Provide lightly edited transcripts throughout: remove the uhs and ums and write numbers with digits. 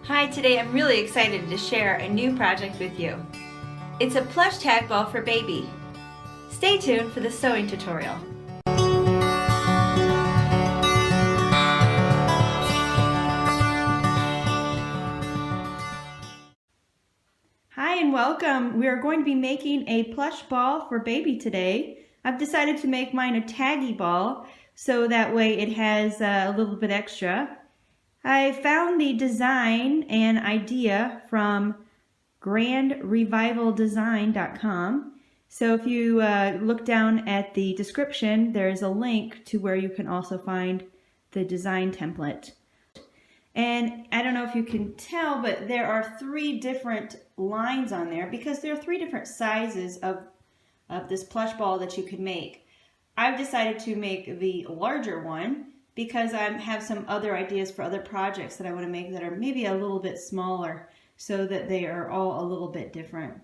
Hi, today I'm really excited to share a new project with you. It's a plush tag ball for baby. Stay tuned for the sewing tutorial. Hi and welcome. We are going to be making a plush ball for baby today. I've decided to make mine a taggy ball so that way it has a little bit extra. I found the design and idea from grandrevivaldesign.com. So if you look down at the description, there's a link to where you can also find the design template. And I don't know if you can tell, but there are 3 different lines on there because there are 3 different sizes of this plush ball that you can make. I've decided to make the larger one because I have some other ideas for other projects that I want to make that are maybe a little bit smaller so that they are all a little bit different.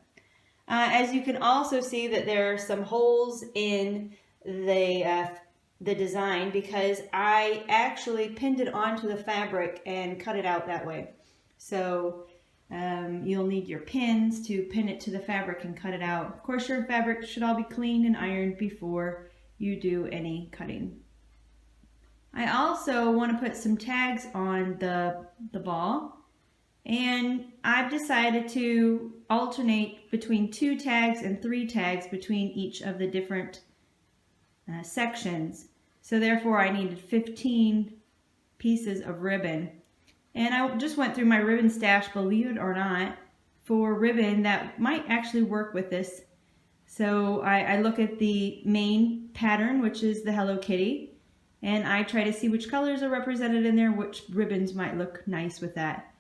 As you can also see that there are some holes in the design because I actually pinned it onto the fabric and cut it out that way. So you'll need your pins to pin it to the fabric and cut it out. Of course, your fabric should all be cleaned and ironed before you do any cutting. I also want to put some tags on the ball, and I've decided to alternate between 2 tags and 3 tags between each of the different sections. So therefore I needed 15 pieces of ribbon. And I just went through my ribbon stash, believe it or not, for ribbon that might actually work with this. So I look at the main pattern, which is the Hello Kitty, and I try to see which colors are represented in there, which ribbons might look nice with that.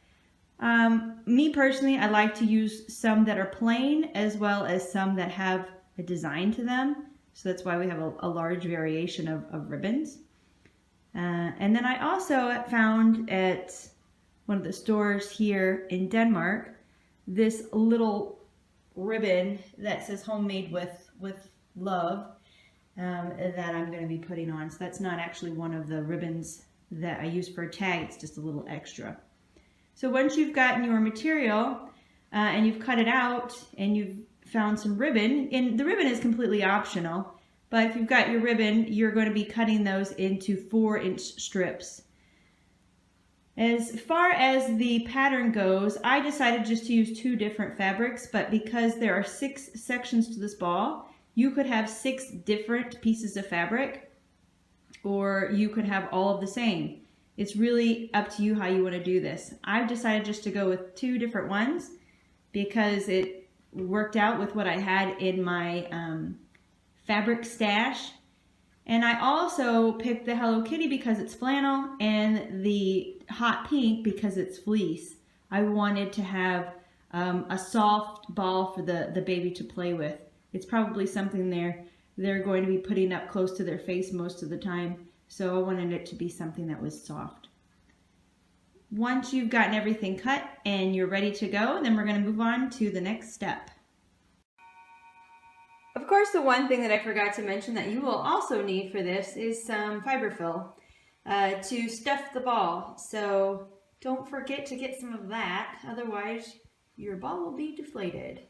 Me personally, I like to use some that are plain as well as some that have a design to them. So that's why we have a large variation of ribbons. And then I also found at one of the stores here in Denmark this little ribbon that says homemade with love. That I'm going to be putting on. So that's not actually one of the ribbons that I use for a tag, it's just a little extra. So once you've gotten your material and you've cut it out and you've found some ribbon, and the ribbon is completely optional, but if you've got your ribbon, you're going to be cutting those into 4-inch strips. As far as the pattern goes, I decided just to use 2 different fabrics, but because there are 6 sections to this ball, you could have 6 different pieces of fabric, or you could have all of the same. It's really up to you how you want to do this. I've decided just to go with 2 different ones because it worked out with what I had in my fabric stash. And I also picked the Hello Kitty because it's flannel and the hot pink because it's fleece. I wanted to have a soft ball for the baby to play with. It's probably something they're going to be putting up close to their face most of the time, so I wanted it to be something that was soft. Once you've gotten everything cut and you're ready to go, then we're going to move on to the next step. Of course, the one thing that I forgot to mention that you will also need for this is some Fiberfill to stuff the ball. So don't forget to get some of that, otherwise your ball will be deflated.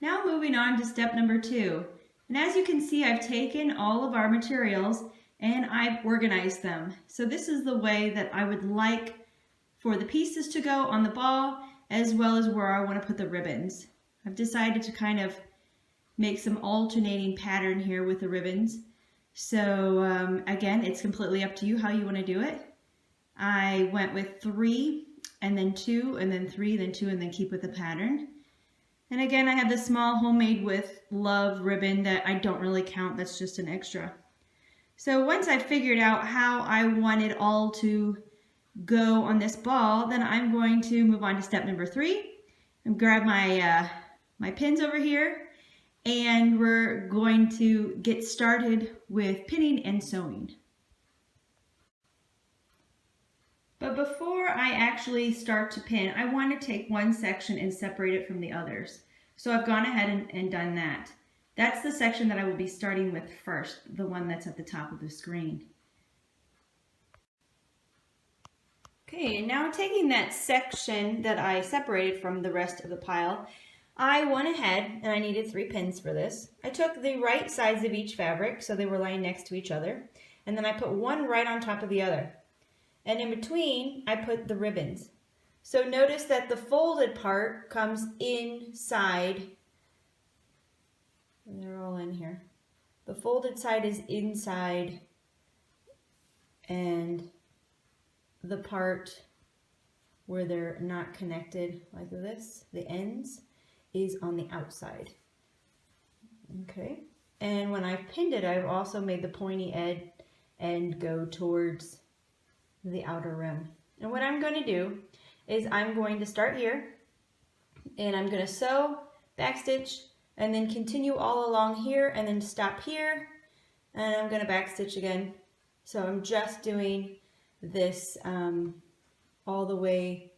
Now moving on to step number 2. And as you can see, I've taken all of our materials and I've organized them. So this is the way that I would like for the pieces to go on the ball, as well as where I want to put the ribbons. I've decided to kind of make some alternating pattern here with the ribbons. So again, it's completely up to you how you want to do it. I went with 3 and then 2 and then 3, then 2, and then keep with the pattern. And again, I have this small homemade with love ribbon that I don't really count, that's just an extra. So once I figured out how I want it all to go on this ball, then I'm going to move on to step number 3 and grab my, my pins over here, and we're going to get started with pinning and sewing. But before I actually start to pin, I want to take one section and separate it from the others. So I've gone ahead and done that. That's the section that I will be starting with first, the one that's at the top of the screen. Okay, and now taking that section that I separated from the rest of the pile, I went ahead and I needed 3 pins for this. I took the right sides of each fabric so they were lying next to each other, and then I put one right on top of the other. And in between, I put the ribbons. So notice that the folded part comes inside, and they're all in here. The folded side is inside, and the part where they're not connected like this, the ends, is on the outside. Okay, and when I've pinned it, I've also made the pointy end go towards the outer rim. And what I'm going to do is I'm going to start here, and I'm going to sew, backstitch, and then continue all along here, and then stop here, and I'm going to backstitch again. So I'm just doing this all the way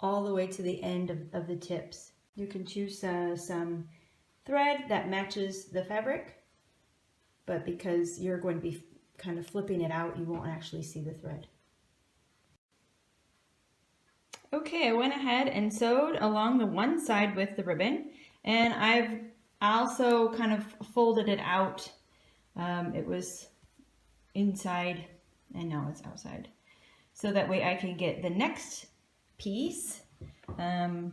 to the end of the tips. You can choose some thread that matches the fabric, but because you're going to be kind of flipping it out, you won't actually see the thread. Okay, I went ahead and sewed along the one side with the ribbon, and I've also kind of folded it out. It was inside and now it's outside. So that way I can get the next piece and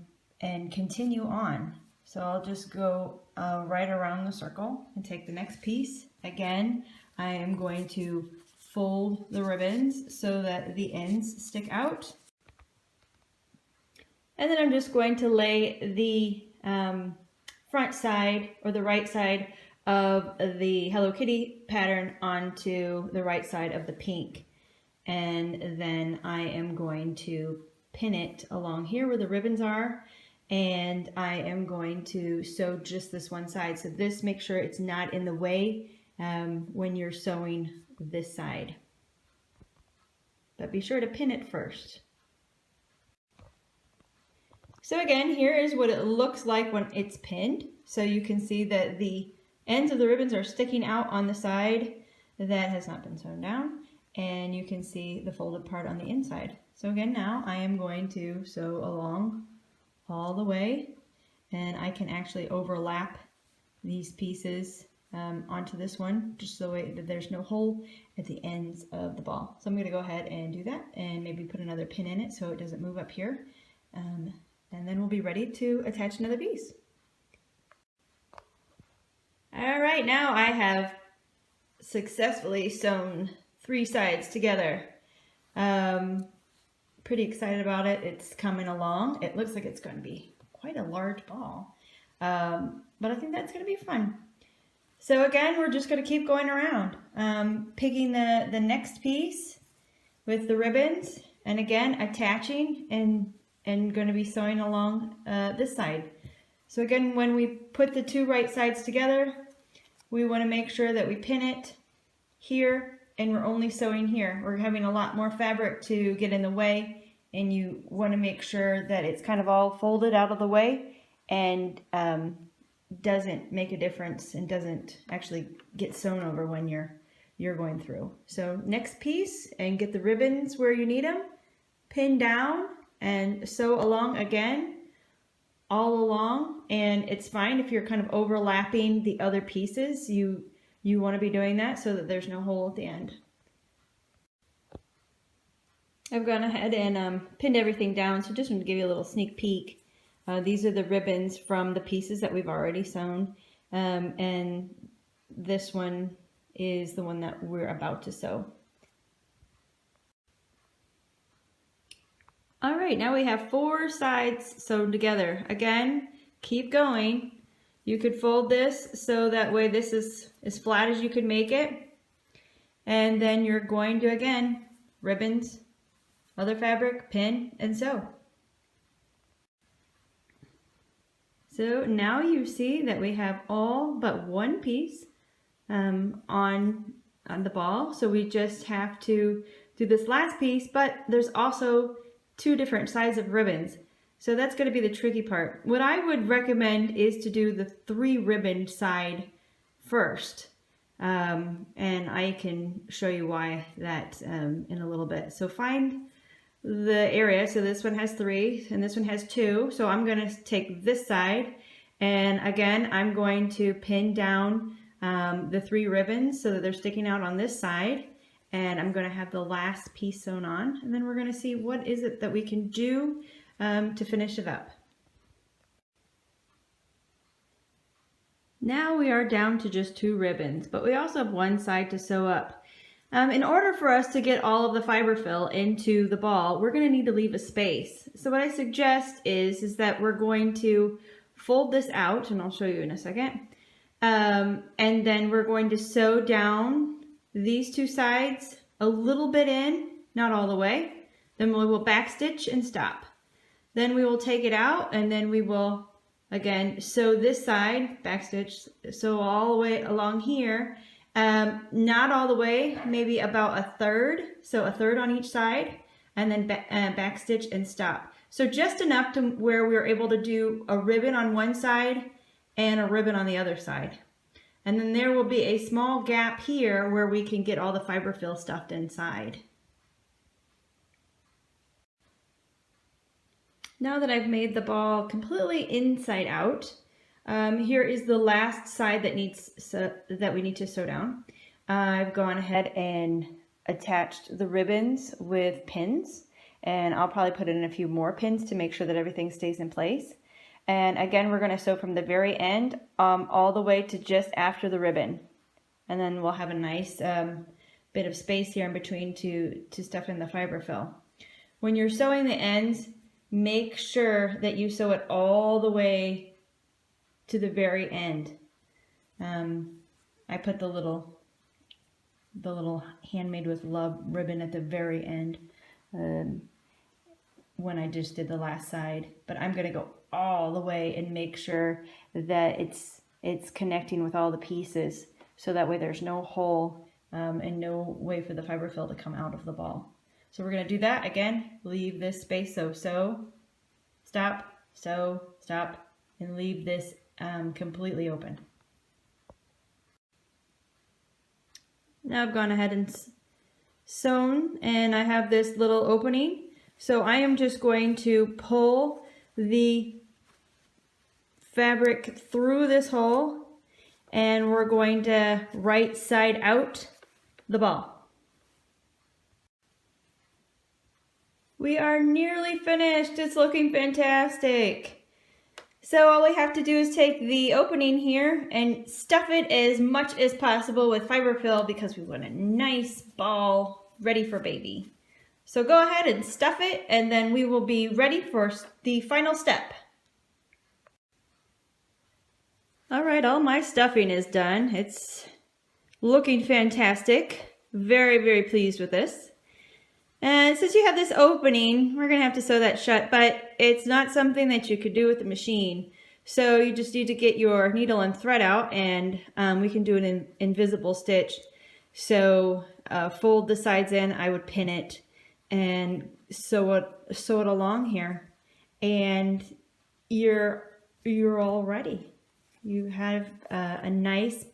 continue on. So I'll just go right around the circle and take the next piece. Again, I am going to fold the ribbons so that the ends stick out. And then I'm just going to lay the front side or the right side of the Hello Kitty pattern onto the right side of the pink. And then I am going to pin it along here where the ribbons are, and I am going to sew just this one side. So this, make sure it's not in the way when you're sewing this side. But be sure to pin it first. So again, here is what it looks like when it's pinned. So you can see that the ends of the ribbons are sticking out on the side that has not been sewn down, and you can see the folded part on the inside. So again, now I am going to sew along all the way, and I can actually overlap these pieces onto this one, just so that there's no hole at the ends of the ball. So I'm going to go ahead and do that, and maybe put another pin in it so it doesn't move up here, and then we'll be ready to attach another piece. All right, now I have successfully sewn 3 sides together. Pretty excited about it. It's coming along. It looks like it's going to be quite a large ball, but I think that's going to be fun. So again, we're just going to keep going around, picking the next piece with the ribbons, and again attaching and going to be sewing along this side. So again, when we put the 2 right sides together, we want to make sure that we pin it here, and we're only sewing here. We're having a lot more fabric to get in the way, and you want to make sure that it's kind of all folded out of the way and doesn't make a difference and doesn't actually get sewn over when you're going through. So next piece, and get the ribbons where you need them, pin down and sew along again all along. And it's fine if you're kind of overlapping the other pieces. You want to be doing that so that there's no hole at the end. I've gone ahead and pinned everything down, so just want to give you a little sneak peek. These are the ribbons from the pieces that we've already sewn, and this one is the one that we're about to sew. All right, now we have 4 sides sewn together. Again, keep going. You could fold this so that way this is as flat as you could make it. And then you're going to, again, ribbons, other fabric, pin, and sew. So now you see that we have all but one piece on the ball. So we just have to do this last piece, but there's also 2 different sizes of ribbons. So that's going to be the tricky part. What I would recommend is to do the 3 ribbon side first. And I can show you why that in a little bit. So find the area. So this one has 3 and this one has 2. So I'm going to take this side, and again I'm going to pin down the 3 ribbons so that they're sticking out on this side, and I'm going to have the last piece sewn on, and then we're going to see what is it that we can do to finish it up. Now we are down to just 2 ribbons, but we also have one side to sew up. In order for us to get all of the fiberfill into the ball, we're going to need to leave a space. So what I suggest is that we're going to fold this out, and I'll show you in a second. And then we're going to sew down these 2 sides a little bit in, not all the way. Then we will backstitch and stop. Then we will take it out, and then we will again sew this side, backstitch, sew all the way along here. Not all the way, maybe about 1/3, so 1/3 on each side, and then backstitch and stop. So just enough to where we are able to do a ribbon on one side and a ribbon on the other side. And then there will be a small gap here where we can get all the fiberfill stuffed inside. Now that I've made the ball completely inside out, here is the last side that we need to sew down. I've gone ahead and attached the ribbons with pins, and I'll probably put in a few more pins to make sure that everything stays in place. And again, we're going to sew from the very end all the way to just after the ribbon, and then we'll have a nice bit of space here in between to stuff in the fiberfill. When you're sewing the ends, make sure that you sew it all the way to the very end. I put the little handmade with love ribbon at the very end when I just did the last side, but I'm going to go all the way and make sure that it's connecting with all the pieces, so that way there's no hole and no way for the fiberfill to come out of the ball. So we're going to do that again. Leave this space, so sew, stop, sew, stop, and leave this completely open. Now I've gone ahead and sewn, and I have this little opening. So I am just going to pull the fabric through this hole, and we're going to right side out the ball. We are nearly finished. It's looking fantastic. So all we have to do is take the opening here and stuff it as much as possible with fiberfill, because we want a nice ball ready for baby. So go ahead and stuff it, and then we will be ready for the final step. All right, all my stuffing is done. It's looking fantastic. Very, very pleased with this. And since you have this opening, we're going to have to sew that shut, but it's not something that you could do with the machine. So you just need to get your needle and thread out, and we can do an invisible stitch. So fold the sides in, I would pin it and sew it along here, and you're all ready. You have a nice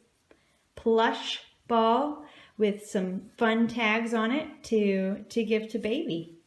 plush ball with some fun tags on it to give to baby.